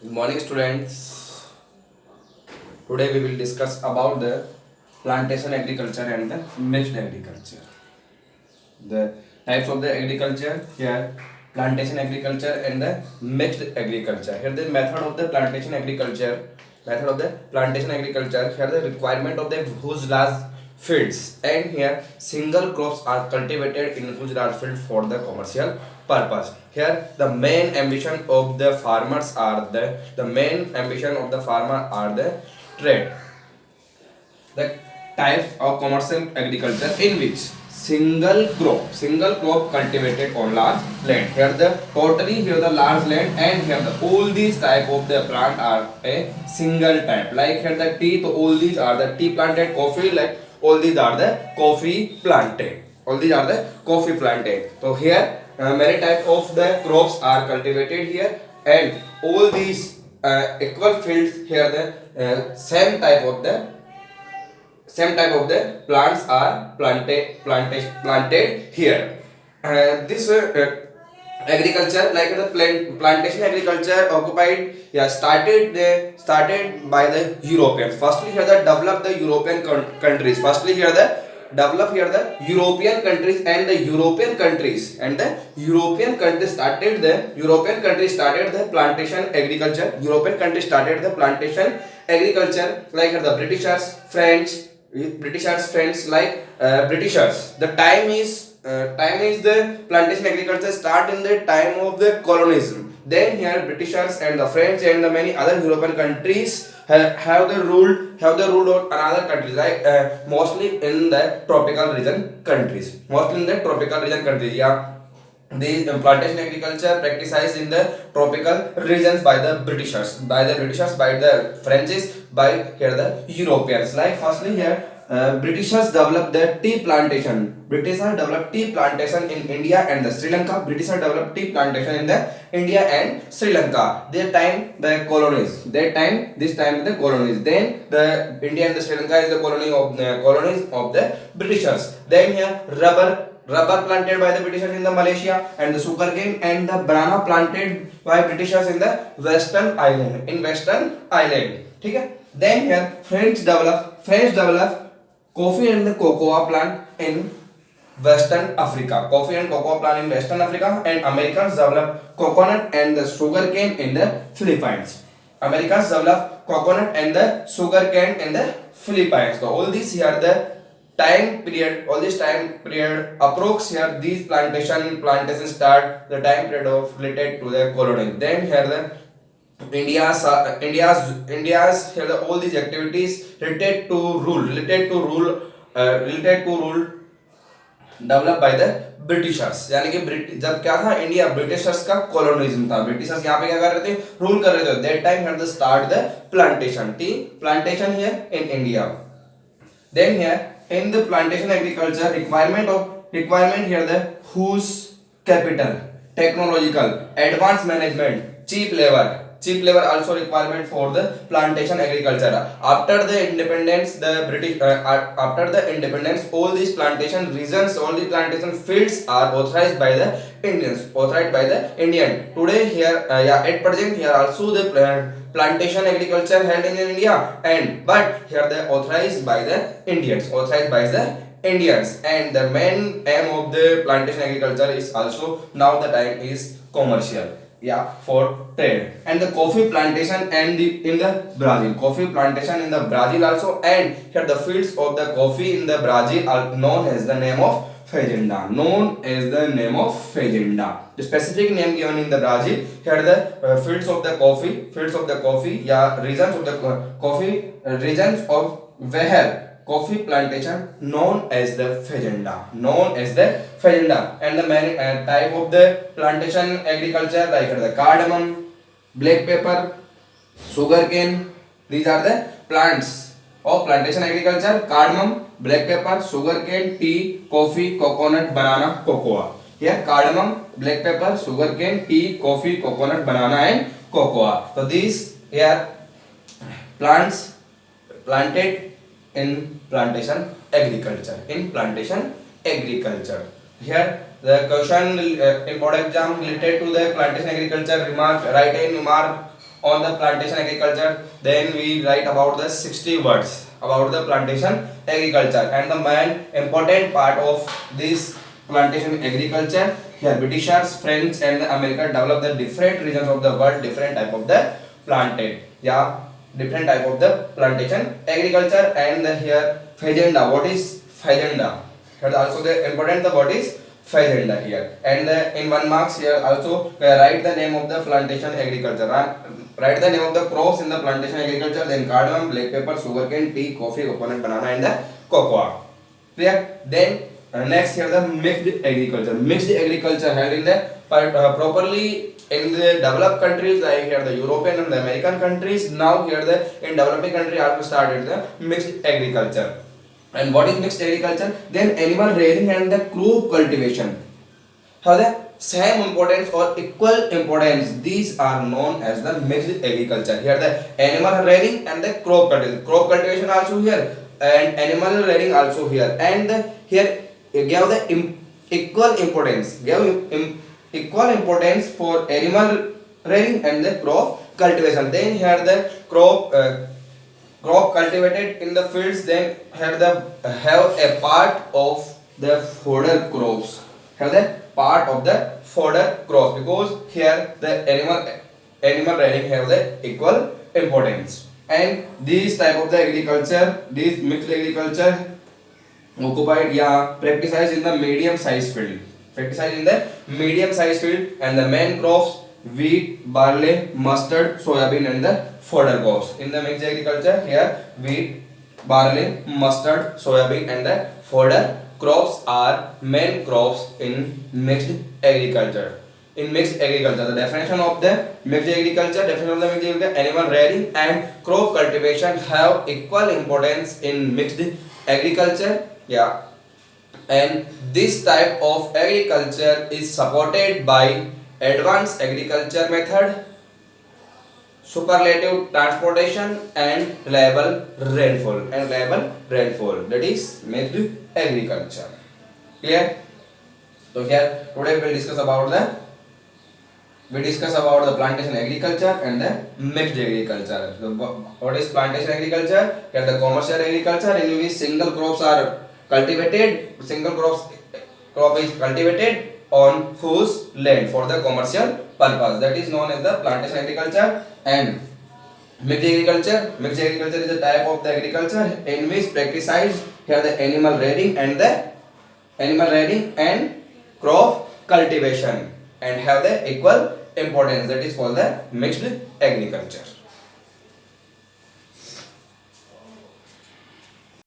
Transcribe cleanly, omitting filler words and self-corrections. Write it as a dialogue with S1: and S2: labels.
S1: Good morning, students. Today we will discuss about the plantation agriculture and the mixed agriculture. The types of the agriculture here, plantation agriculture and the mixed agriculture. Here the method of the plantation agriculture. Method of the plantation agriculture. Here the requirement of the huge large fields, and here single crops are cultivated in huge large field for the commercial purpose. Here the main ambition of the farmers are the main ambition of the farmer are the trade. The types of commercial agriculture in which single crop cultivated on large land. Here the totally here the large land, and here the all these type of the plant are a single type. Like here the tea, so all these are the tea planted. Coffee, like all these are the coffee planted. All these are the coffee planted. So here many types of the crops are cultivated here, and all these equal fields here the same type of the plants are planted here. This agriculture, like the plantation agriculture occupied, started by the Europeans. Firstly here the develop the European countries. Firstly here the develop here the European countries, and the European countries started the plantation agriculture. European countries started the plantation agriculture, like the Britishers, like Britishers. The time is the plantation agriculture start in the time of the colonialism. Then here Britishers and the French and the many other European countries have the rule of another countries, like mostly in the tropical region countries. Yeah, the plantation agriculture practiced in the tropical regions by the Britishers, by the Frenches, by here the Europeans. Like firstly here, Britishers developed the tea plantation. Britishers developed tea plantation in India and the Sri Lanka. Britishers developed tea plantation in the India and Sri Lanka. Their time the colonies. This time the colonies. Then the India and the Sri Lanka is the colonies of the Britishers. Then here rubber planted by the Britishers in the Malaysia, and the sugarcane and the banana planted by Britishers in the Western Island. ठीक है. Then here French develop coffee and the cocoa plant in Western Africa. And Americans develop coconut and the sugarcane in the Philippines. So all these here the time period approx here these plantation start the time period of related to the colony. Then here the India's here the all these activities related to rule develop by the Britishers. यानी कि जब क्या था, India Britishers का colonialism था. Britishers यहाँ पे क्या कर रहे थे, रूल कर रहे थे. That time had the start the plantation, tea plantation here in India. Then here in the plantation agriculture requirement here the whose capital, technological advanced management, cheap labor also requirement for the plantation agriculture. After the independence all these plantation regions, all the plantation fields are authorized by the Indian. Today here at present here also the plantation agriculture held in India, and but here they authorized by the Indians. And the main aim of the plantation agriculture is also now the time is commercial, for trade. And the coffee plantation and in the Brazil also, and here the fields of the coffee in the Brazil are known as the name of fazenda. The specific name given in the Brazil. Here the fields of the coffee, regions of the coffee, regions of where coffee plantation known as the fazenda. And the many type of the plantation agriculture, like the cardamom, black pepper, sugarcane. These are the plants of plantation agriculture: cardamom, black pepper, sugarcane, tea, coffee, coconut, banana, cocoa. Here cardamom, black pepper, sugarcane, tea, coffee, coconut, banana and cocoa. So these here plants planted in plantation agriculture. Here the question in board exam related to the plantation agriculture, write a remark on the plantation agriculture. Then we write about the 60 words about the plantation agriculture, and the main important part of this plantation agriculture. Here Britishers, French and the American developed the different regions of the world, different type of the planted. Yeah, different type of the plantation agriculture. And here fazenda. What is fazenda? Here also the important the word is fazenda here. And in 1 marks here also write the name of the plantation agriculture. Write the name of the crops in the plantation agriculture. Then cardamom, black pepper, sugarcane, tea, coffee, coconut, banana, and the cocoa. Clear? Then next here the mixed agriculture. Mixed agriculture held in the properly in the developed countries like here the European and the American countries. Now here the in developing country also started the mixed agriculture. And what is mixed agriculture? Then animal rearing and the crop cultivation have the same importance or equal importance. These are known as the mixed agriculture. Here the animal rearing and the crop cultivation. Crop cultivation also here and animal rearing also here. And here give the equal importance. Equal importance for animal rearing and the crop cultivation. Then here the crop cultivated in the fields. Then here the have a part of the fodder crops. Have the part of the fodder crops, because here the animal rearing have the equal importance. And these type of the agriculture, this mixed agriculture occupied, yeah, practiced in the medium size field. Practiced in the medium size field, and the main crops wheat, barley, mustard, soybean, and the fodder crops. In the mixed agriculture, here wheat, barley, mustard, soybean, and the fodder crops are main crops in mixed agriculture. In mixed agriculture, the definition of the mixed agriculture, animal rearing and crop cultivation have equal importance in mixed agriculture. Yeah, and this type of agriculture is supported by advanced agriculture method, superlative transportation, and reliable rainfall. That is mixed agriculture. Clear? So here today we will discuss about the plantation agriculture and the mixed agriculture. So what is plantation agriculture? Here the commercial agriculture in which single crops are cultivated. Crop is cultivated on whose land for the commercial purpose. That is known as the plantation agriculture. And mixed agriculture. Mixed agriculture is a type of the agriculture in which practiced here the animal rearing and crop cultivation and have the equal importance. That is called the mixed agriculture.